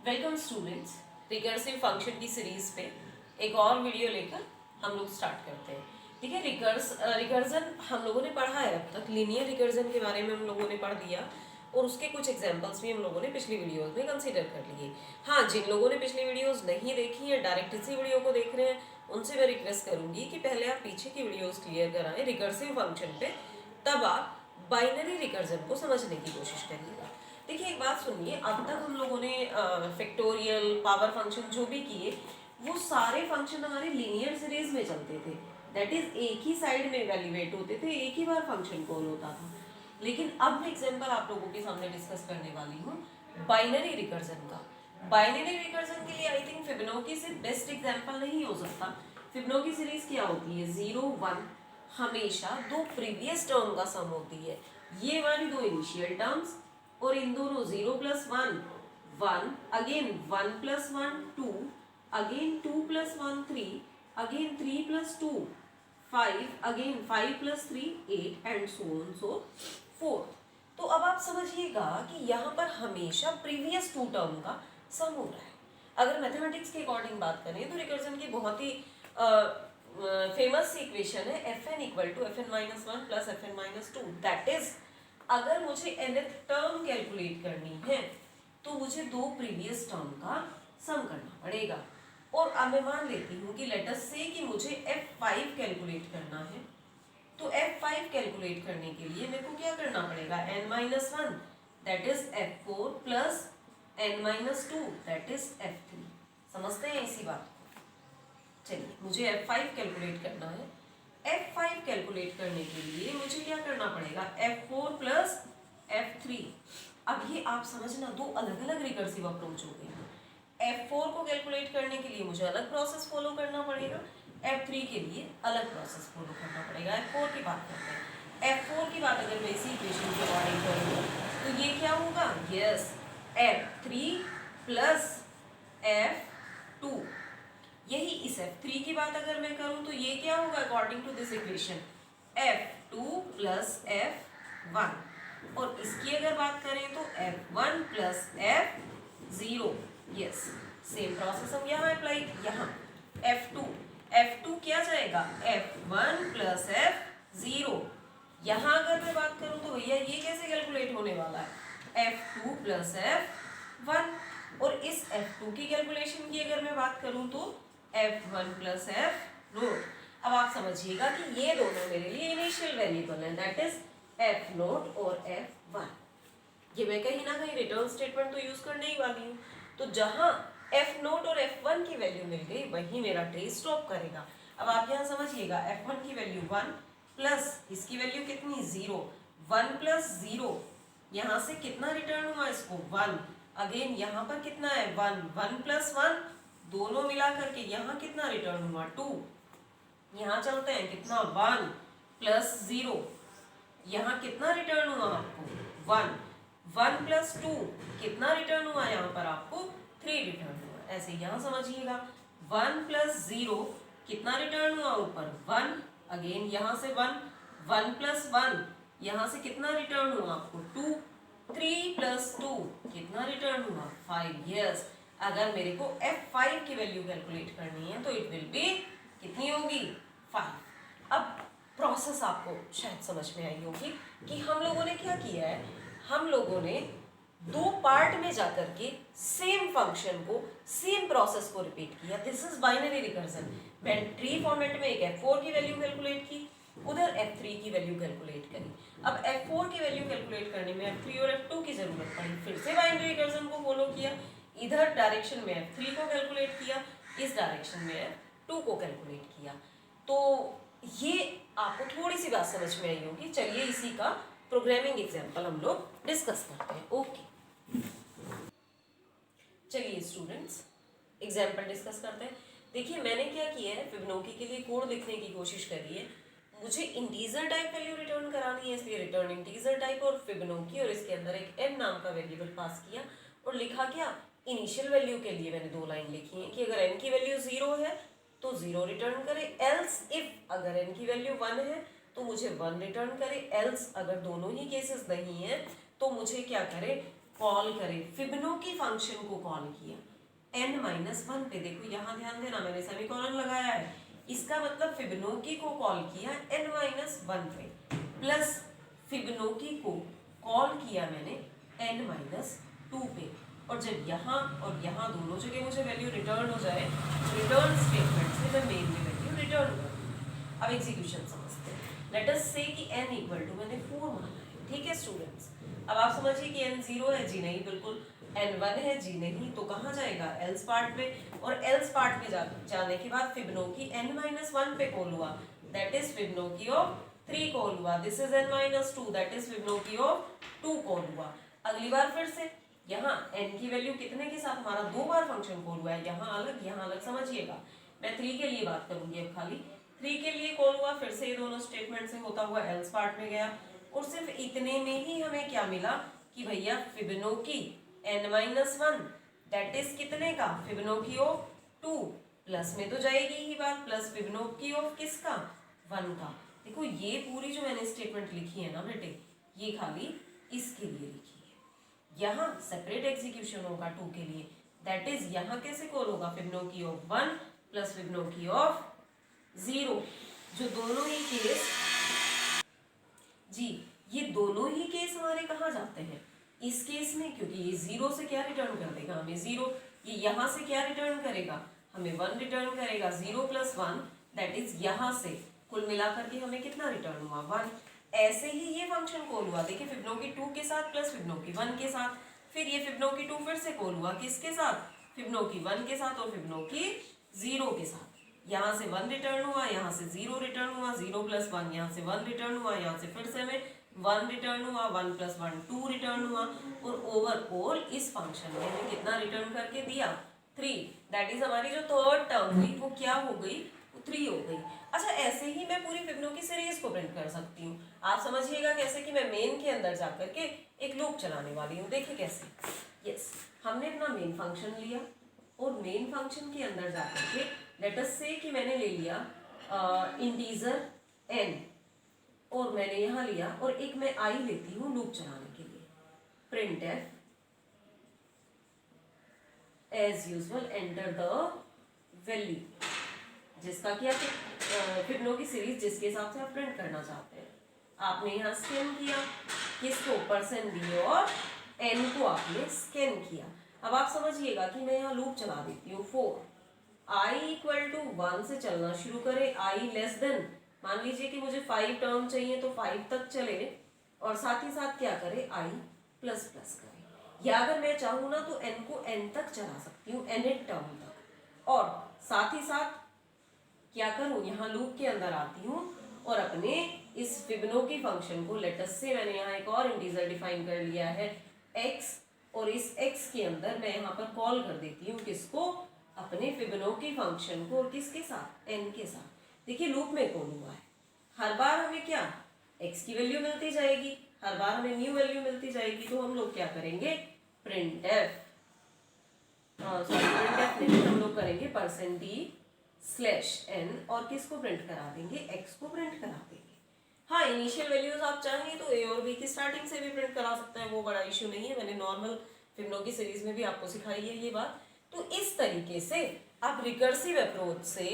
Welcome students, recursive function की series पे एक और वीडियो लेकर हम लोग स्टार्ट करते हैं। ठीक है, रिकर्जन हम लोगों ने पढ़ा है अब तक। लीनियर रिकर्जन के बारे में हम लोगों ने पढ़ दिया और उसके कुछ एग्जांपल्स भी हम लोगों ने पिछली वीडियोस में कंसीडर कर लिए। हाँ, जिन लोगों ने पिछली वीडियोस नहीं देखी है, डायरेक्ट इसी वीडियो को देख रहे हैं, उनसे मैं रिक्वेस्ट करूंगी कि पहले आप पीछे की वीडियोस क्लियर कराएं रिकर्सिव फंक्शन पे, तब आप बाइनरी रिकर्जन को समझने की कोशिश करिएगा। देखिए, एक बात सुनिए, अब तक हम लोगों ने फैक्टोरियल, पावर फंक्शन जो भी किए, वो सारे फंक्शन हमारे लीनियर सीरीज में चलते थे। दैट इज एक ही साइड में इवैल्यूएट होते थे, एक ही बार फंक्शन कॉल होता था। लेकिन अब मैं एग्जांपल आप लोगों के सामने डिस्कस करने वाली हूँ बाइनरी रिकर्जन का। बाइनरी रिकर्जन के लिए आई थिंक फिबोनाची से बेस्ट एग्जांपल नहीं हो सकता। फिबोनाची सीरीज क्या होती है? 0 1 हमेशा दो प्रीवियस टर्म का सम होती है। ये वाली दो इनिशियल टर्म्स और इन दोनों 0 + 1 1, again 1 + 1 2, again 2 + 1 3, again 3 + 2 5, again 5 + 3 8 and so on so fourth. तो अब आप समझिएगा कि यहाँ पर हमेशा प्रीवियस टू टर्म का सम हो रहा है। अगर मैथमेटिक्स के अकॉर्डिंग बात करें तो रिकर्जन की बहुत ही फेमस इक्वेशन है fn = fn-1 + fn-2। That is, अगर मुझे nth टर्म कैलकुलेट करनी है तो मुझे दो प्रीवियस टर्म का सम करना पड़ेगा। और अब मैं मान लेती हूँ कि लेट अस से कि मुझे f5 कैलकुलेट करना है। तो f5 कैलकुलेट करने के लिए मेरे को क्या करना पड़ेगा? n-1 that is f4 plus n-2 that is f3। समझते हैं इसी बात को? चलिए, मुझे f5 कैलकुलेट करना है। f5 कैलकुलेट करने के लिए मुझे क्या करना पड़ेगा? f4 plus f3। अब ये आप समझना, दो अलग अलग रिकर्सिव अप्रोच हो गए। f4 को कैलकुलेट करने के लिए मुझे अलग प्रोसेस फॉलो करना पड़ेगा, f3 के लिए अलग प्रोसेस फॉलो करना पड़ेगा। f4 की बात करते हैं। f4 की बात अगर मैं इसी इक्वेशन के अकॉर्डिंग करूँ तो ये क्या होगा? Yes, f3 plus f2। यही इस f3 की बात अगर मैं करूं तो ये क्या होगा according to this equation? f2 plus f1। और इसकी अगर बात करें तो f1 plus f0। Yes, same process हम यहाँ अप्लाई, यहाँ f2 क्या जाएगा? f1 plus f0। यहाँ अगर मैं बात करूं तो भैया ये कैसे कैलकुलेट होने वाला है? f2 plus f1। और इस f2 की कैलकुलेशन की अगर मैं बात करूं तो f1 प्लस f0। अब आप समझिएगा कि ये दोनों मेरे लिए इनिशियल वेरिएबल है, दैट इज f0 और f1। ये मैं कहीं ना कहीं रिटर्न स्टेटमेंट तो यूज करने ही वाली हूँ। तो जहां f0 और f1 की वैल्यू मिल गई वहीं मेरा ट्री स्टॉप करेगा। अब आप यहाँ समझिएगा, f1 की वैल्यू 1 प्लस इसकी वैल्यू कितनी? 0। 1 प्लस 0, यहाँ से कितना रिटर्न हुआ इसको? 1। अगेन यहाँ पर कितना है? 1। 1 प्लस 1, दोनों मिला करके यहाँ कितना रिटर्न हुआ? 2। यहाँ चलते हैं, कितना? 1 प्लस 0, यहाँ कितना रिटर्न हुआ आपको? 1। 1 प्लस 2, कितना रिटर्न हुआ यहाँ पर आपको? 3 रिटर्न हुआ। ऐसे यहाँ समझिएगा, 1 प्लस 0, कितना रिटर्न हुआ ऊपर? 1। अगेन यहाँ से 1। 1 प्लस 1, यहाँ से कितना रिटर्न हुआ आपको? 2। 3 प्लस 2, कितना रिटर्न हुआ? 5। यस, अगर मेरे को f5 की वैल्यू कैलकुलेट करनी है तो इट विल बी कितनी होगी? 5। अब प्रोसेस आपको शायद समझ में आई होगी कि हम लोगों ने क्या किया है। हम लोगों ने दो पार्ट में जाकर के सेम फंक्शन को, सेम प्रोसेस को रिपीट किया। This is binary recursion. मैंने ट्री फॉर्मेट में एक f4 की वैल्यू कैलकुलेट की, उधर f3 की वैल्यू कैलकुलेट करी। अब f4 की वैल्यू कैलकुलेट करने में f3 और f2 की जरूरत पड़ी, फिर से बाइनरी रिकर्जन को फॉलो किया। इधर डायरेक्शन में f3 को कैलकुलेट किया, इस डायरेक्शन में f2 को कैलकुलेट किया। तो ये आपको थोड़ी सी बात समझ में आई होगी। चलिए इसी का प्रोग्रामिंग एग्जांपल हम लोग डिस्कस करते हैं। ओके, चलिए स्टूडेंट्स एग्जांपल डिस्कस करते हैं। देखिए, मैंने क्या किया है, फिबोनाची के लिए कोड लिखने की कोशिश करी है। मुझे इंटीजर टाइप वैल्यू रिटर्न करानी है, इसलिए रिटर्न इंटीजर टाइप और फिबोनाची, और इसके अंदर एक n नाम का वेरिएबल पास किया और लिखा क्या? इनिशियल वैल्यू के लिए मैंने दो लाइन लिखी है कि अगर n की वैल्यू 0 है तो 0 रिटर्न करे, एल्स इफ अगर n की वैल्यू 1 है तो मुझे 1 रिटर्न करे, एल्स अगर दोनों ही केसेस नहीं है तो मुझे क्या करे? कॉल करे, फिबोनाची फंक्शन को कॉल किया n-1 पे, देखो यहाँ ध्यान देना मैंने सेमीकोलन लगाया है, इसका मतलब फिबोनाची को कॉल किया n-1 पे, प्लस फिबोनाची को कॉल किया मैंने n-2 पे, और जब यहाँ और यहाँ दोनों जगह मुझे वैल्यू रिटर्न हो जाए, रिटर्न स्टेटमेंट से मैं मेन की वैल्यू रिटर्न कर दूँ। अब एग्जीक्यूशन समझते हैं। लेट अस से कि n इक्वल टू मैंने 4 माना है, ठीक है स्टूडेंट्स। अब आप समझिए कि n 0 है, जी नहीं बिल्कुल, n 1 है, जी नहीं, तो कहाँ जाएगा, एल्स पार्ट पे, और एल्स पार्ट पे जाने के बाद फिबोनाची n-1 पे कॉल हुआ, that is Fibonacci of 3 call हुआ, this is n-2, that is Fibonacci of 2 call हुआ। अगली बार फिर से यहाँ n की वैल्यू कितने के साथ, हमारा 2 बार फंक्शन कॉल हुआ है, यहाँ अलग समझिएगा। मैं 3 के लिए बात करूंगी अब, खाली 3 के लिए कॉल हुआ, फिर से ये दोनों स्टेटमेंट से होता हुआ एल्स पार्ट में गया, और सिर्फ इतने में ही हमें क्या मिला कि भैया फिबोनाची n-1 दैट इज कितने का, फिबोनाची ऑफ 2, प्लस में तो जाएगी ही बात, प्लस फिबोनाची ऑफ किसका, 1 का। देखो ये पूरी जो मैंने स्टेटमेंट लिखी है ना बेटे, ये खाली इसके लिए लिखी है, यहाँ सेपरेट एग्जीक्यूशन होगा 2 के लिए, दैट इज यहाँ कैसे कॉल होगा, Fibonacci of 1 plus Fibonacci of 0, जो दोनों ही केस, जी ये दोनों ही केस हमारे कहाँ जाते हैं, इस केस में, क्योंकि ये 0 से क्या रिटर्न कर देगा हमें 0, ये यहाँ से क्या रिटर्न करेगा, हमें 1 रिटर्न करेगा, 0 + 1 दैट इज यहाँ से कुल मिलाकर के हमें कितना रिटर्न हुआ, 1। ऐसे ही ये फंक्शन कॉल हुआ, देखिए फिबोनाची 2 के साथ प्लस फिबोनाची 1 के साथ, फिर ये फिबोनाची 2 फिर से कॉल हुआ किसके साथ, फिबोनाची 1 के साथ और फिबोनाची 0 के साथ, यहाँ से 1 रिटर्न हुआ, यहाँ से 0 रिटर्न हुआ, 0 + 1 यहाँ से 1 रिटर्न हुआ, यहाँ से फिर से हमें 1 रिटर्न हुआ, 1 + 1 2 रिटर्न हुआ, और ओवरऑल इस फंक्शन में हमें कितना रिटर्न करके दिया, 3, दैट इज हमारी जो थर्ड टर्म हुई वो क्या हो गई, वो 3 हो गई। अच्छा ऐसे ही मैं पूरी फिबोनाची सीरीज को प्रिंट कर सकती हूँ, आप समझिएगा कैसे कि मैं मेन के अंदर जाकर के एक लूप चलाने वाली हूँ, देखिए कैसे। यस, हमने अपना मेन फंक्शन लिया, और मेन फंक्शन के अंदर जाकर के लेट अस से कि मैंने ले लिया इंटीजर n, और मैंने यहाँ लिया, और एक मैं i लेती हूँ लूप चलाने के लिए, printf as usual enter the value, जिसका क्या फिबोनाची सीरीज जिसके हिसाब से आप प्रिंट करना चाहते हैं, आपने यहाँ स्कैन किया किसको, %d, और n को आपने स्कैन किया। अब आप समझिएगा कि मैं यहाँ लूप चला देती हूँ, 4 i = 1 से चलना शुरू करे, i लेस देन, मान लीजिए कि मुझे 5 टर्म चाहिए तो 5 तक चले, और साथ ही साथ क्या करे, i प्लस करे, या अगर मैं चाहूँ ना तो n को n तक चला सकती हूँ, nth टर्म तक, और साथ ही साथ क्या करूँ, यहाँ लूप के अंदर आती हूँ और अपने इस फिबोनाची फंक्शन को, लेट अस से मैंने यहाँ एक और इंटीजर डिफाइन कर लिया है x, और इस x के अंदर मैं यहाँ पर कॉल कर देती हूँ किसको, अपने फिबोनाची फंक्शन को, और किसके साथ, n के साथ। देखिए लूप में कॉल हुआ है, हर बार हमें क्या, x की वैल्यू मिलती जाएगी, हर बार हमें न्यू वैल्यू मिलती जाएगी, तो हम लोग क्या करेंगे, printf नहीं, हम लोग करेंगे %d/n, और किसको प्रिंट करा देंगे, x को प्रिंट करा देंगे। हाँ, इनिशियल वैल्यूज आप चाहें तो a और b की स्टार्टिंग से भी प्रिंट करा सकते हैं, वो बड़ा इश्यू नहीं है, मैंने नॉर्मल फिबोनाची सीरीज में भी आपको सिखाई है ये बात। तो इस तरीके से आप रिकर्सिव अप्रोच से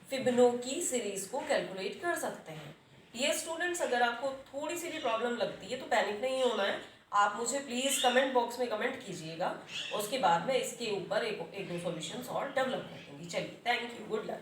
फिबोनाची सीरीज को कैलकुलेट कर सकते हैं। ये स्टूडेंट्स, अगर आपको थोड़ी सी भी प्रॉब्लम लगती है तो पैनिक नहीं होना है, आप मुझे प्लीज़ कमेंट बॉक्स में कमेंट कीजिएगा, उसके बाद मैं इसके ऊपर एक दो सॉल्यूशंस और डेवलप कर दूँगी। चलिए, थैंक यू, गुड लक।